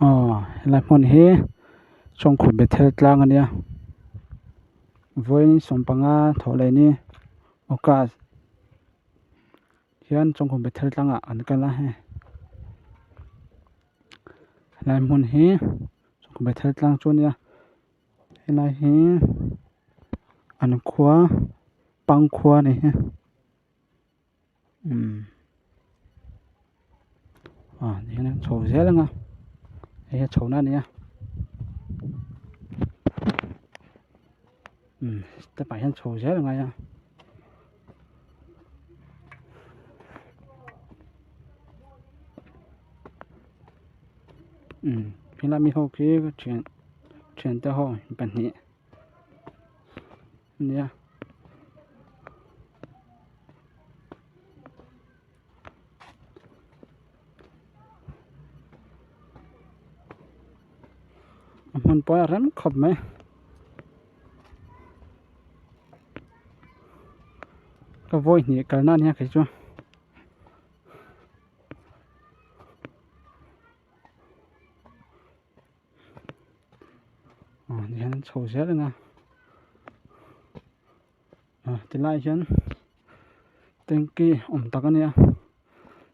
lại môn hi trong khu biệt thự tlang anh nha với sòng banga thọ lại ni oka hian trong khu biệt thự tlang anh cái là he lại môn hi trong khu biệt thự tlang chuan nha lại hi anh khóa băng khóa này ha thì nó sầu dễ lắm đây sầu nó này ta phải ăn sầu dễ là ngay nha khi làm mi hậu kia chuyển tới hậu bản nhẹ nha mình bỏ rắm khập mấy cái vôi nhẹ cái nan nha cái chú thì hắn sầu dễ rồi thì lại hắn tên kia tắc anh nha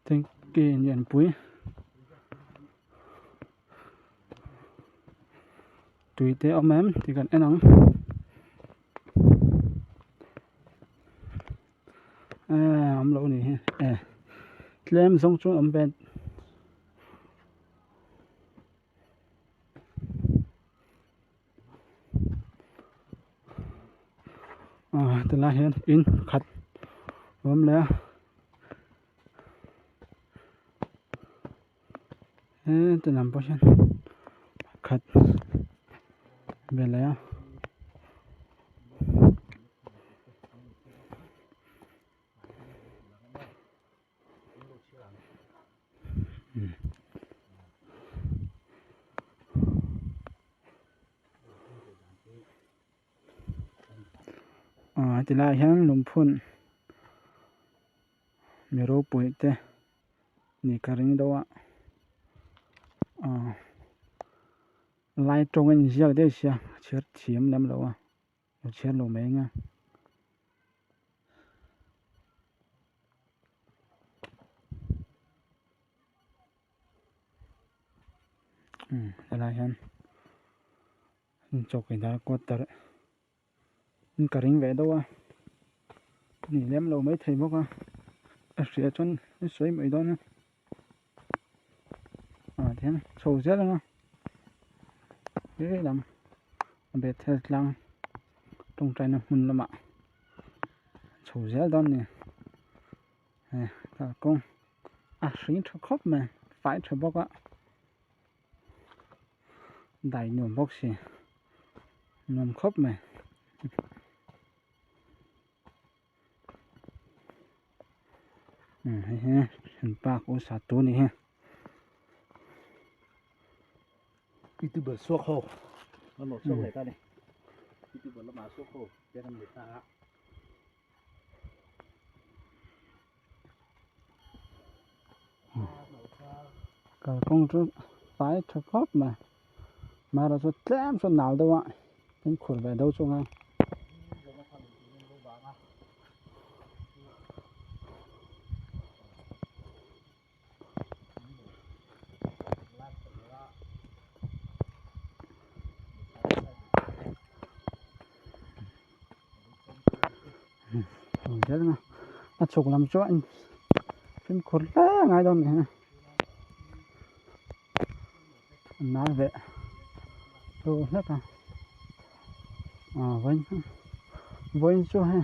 tên kia nhận bụi tùy tế em thì cần em nắng lỗ này lem giống chung bên từ lại hiện in khát lẽ từ nằm bao nhiêu khát về lẽ thì lại hiện lùm phun miro bụi te nị cà ring đâu lại trong anh giặc đấy xia chết chiếm lắm đâu chết lùm mấy nha đây là hiện chọc cái đó quất tới cà ring về đâu nị lem lùm mấy thầy bốc sẽ chân xoay mấy đó nữa thế này sầu rất là thế làm biệt thự lăng trong trái nó mùn lắm ạ sầu rất đó nè cả con xính cho khóc mà phải cho bốc đại nhuộm bốc xì nhuộm khóc mà ha hình bạc của sát tú này ha YouTuber suốt khô nó nổ suốt này ta này YouTuber nó mà suốt khô cho nên người ta cả con chú phải cho khóc mà nó số tem số nào đâu ạ anh khổ về đâu cho ngang rất là chụp làm cho anh phim khổ lắm ngay đâu này nói vậy đâu hết với cho ha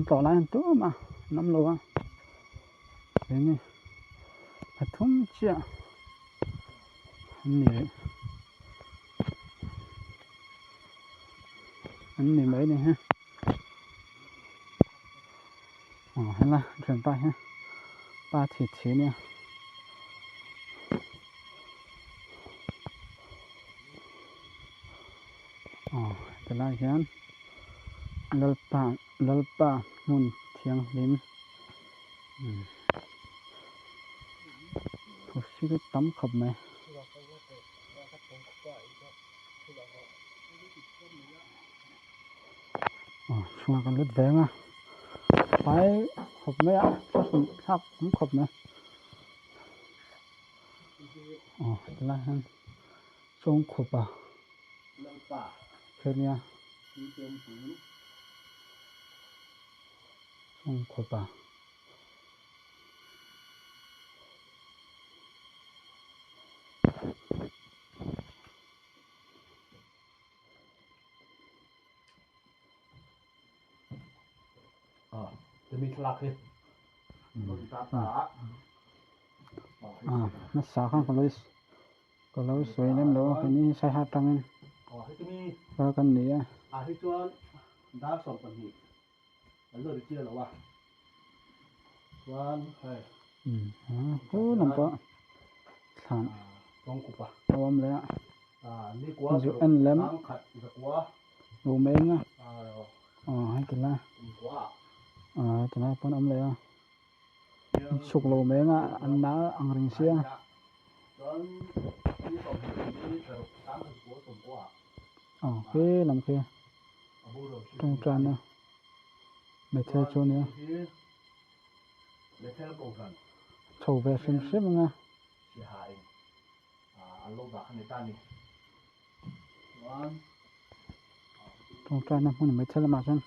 tỏ lại tốt mà năm lô thế này phải thông chia anh này mấy này ha hay là chuyển tay ha ba thịt thế nè từ lại hiện lalpa mun thiang lim thôi xí cái tấm khập này chung con lướt vé mà phải khop mấy ạ chắc cũng khop nữa là hắn chung khop à thế nha chung khop àจะมีทลักเลยnó xả khăn còn lâu suy nem lâu cái ní sai hạt trăngให้จะมี và cái ní à ให้จวนดาสองปันนี้แล้วเราจะเจอหรอวะวันเฮ้ย cứ làm có thằng ต้องกุปะ ôm lấy ạ นี่กว่า dù ăn lắm น้ำขัดอีกกว่า đủ mến á อ่า hay cái là อีกว่า cái là con ôm lấy à sụp lô mến á ăn đá ăn rình xia จนที่สองที่เธอตามหัวสมกว่า cái làm kia บูโร trong tràn nè mẹ theo cho nè เลเทลโกกัน thầu về xem xếp nha เสียหายอันโลบะในด้านนี้วัน trong tràn nè mình mẹ theo là mà xem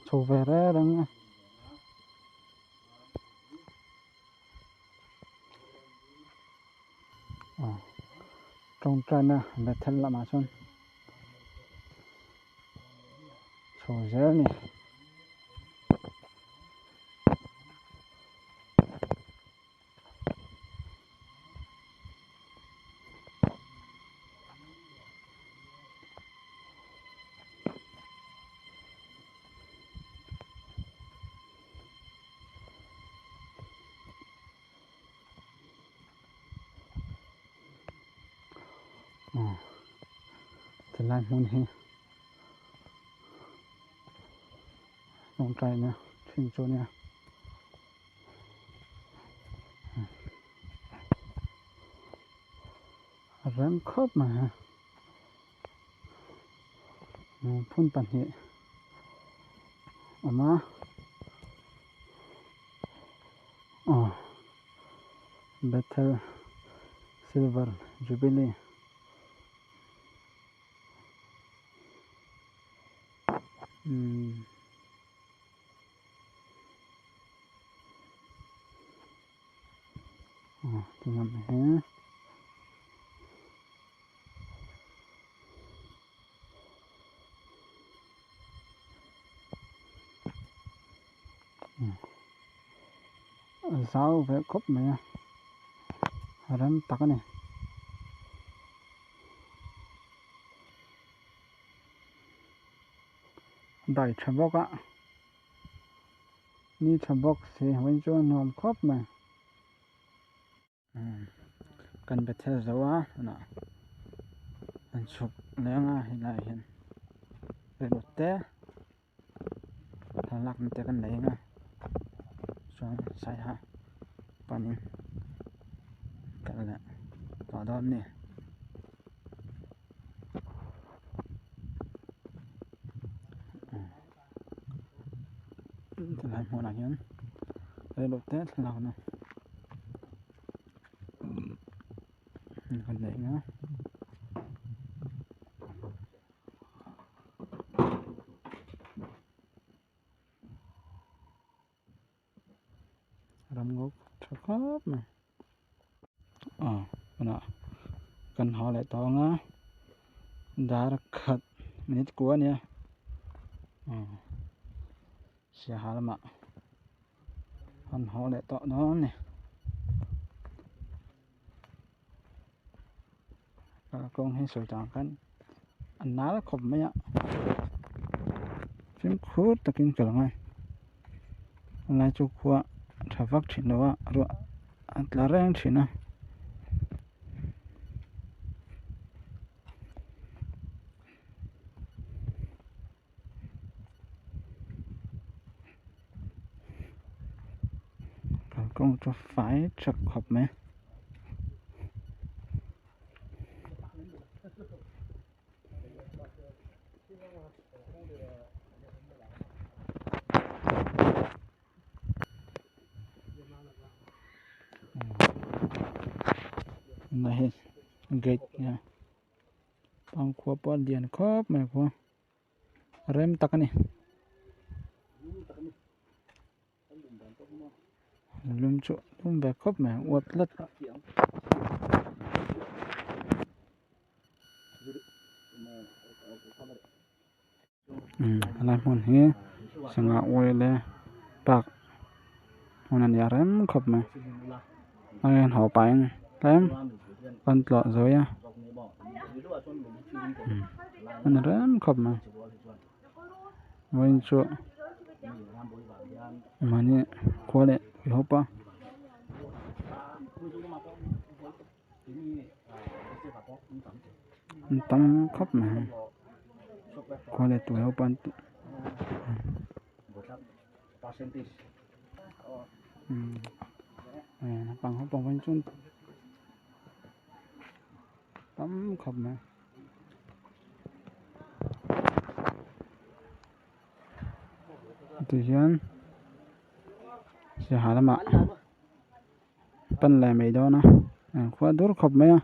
thầu về ra đó nha trong tràn nè mẹ theo là mà xem thầu dễ nè thì lại muốn hi trong tràn nè trên chỗ nè rắn khớp mà phun bản hệ mà better silver jubilee thì làm thế sao về cốc mẹ rắn tắc này đại chấm bóc á ni chấm bóc thì vẫn cho nôm cốc mà cần phải theo dấu á nè anh chụp léo á hiện lại hiện về một té thằng lạc mình té cần lấy nha cho sai ha panin cần là tỏ đom nè lại một là nhẫn về một té lạc nè cần lấy nữa làm ngốc cho khớp mà nè cần họ lại to ngá đá khật minute của nè sẽ hà lắm ạ hắn họ lại to nó nè con hay sửa chọn cái anh ná nó khom mấy ạ phim khốt ta kinh cửa ngay lại chụp qua thà vắt chỉ nó rồi anh là rèn chỉ nó con cho phải chặt hộp mấy là hết gạch nha bằng khóa bỏ điện khóp mày khóa rem tắc này lùm chỗ lùm về khóp mày uất lất là một he sang ngã uê le bạc một lần rem khóp mày anh họ bạn rem con lọ rồi à anh rem khóp mày với chỗ mà nhé qua lệ thì hộp á tắm khóc mà qua lệ tuổi hộp ăn nó bằng hộp bằng bánh chun tắm khóc mà tự nhiên sẽ hả lắm ạ bên lại mấy đó nó khóa đốt khóc mấy à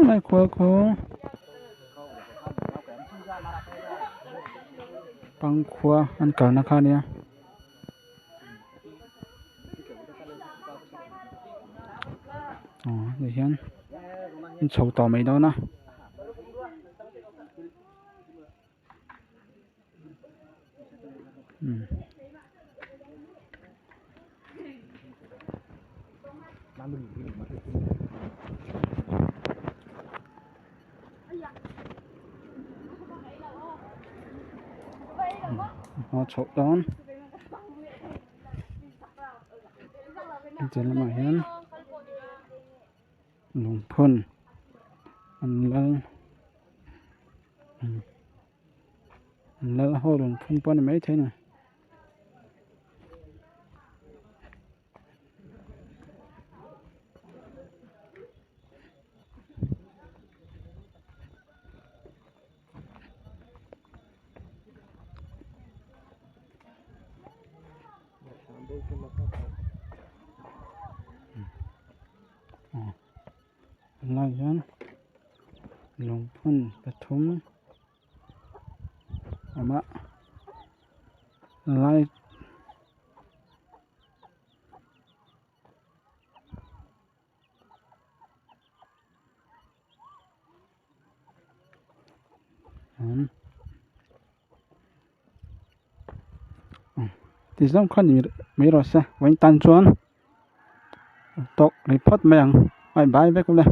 này khóa bằng khóa ăn cả nó khá nè tự nhiên sầu tỏ mấy đó nó họ chậu đón chỉ là mà hiến lùng phun ăn lơ hồ lùng phun bón mấy thế này lại hiến lùng phun bật thúng mà lại thì giống con gì mấy rồi sao vẫn tan chuan tộc report mấy anh bye bye với cô này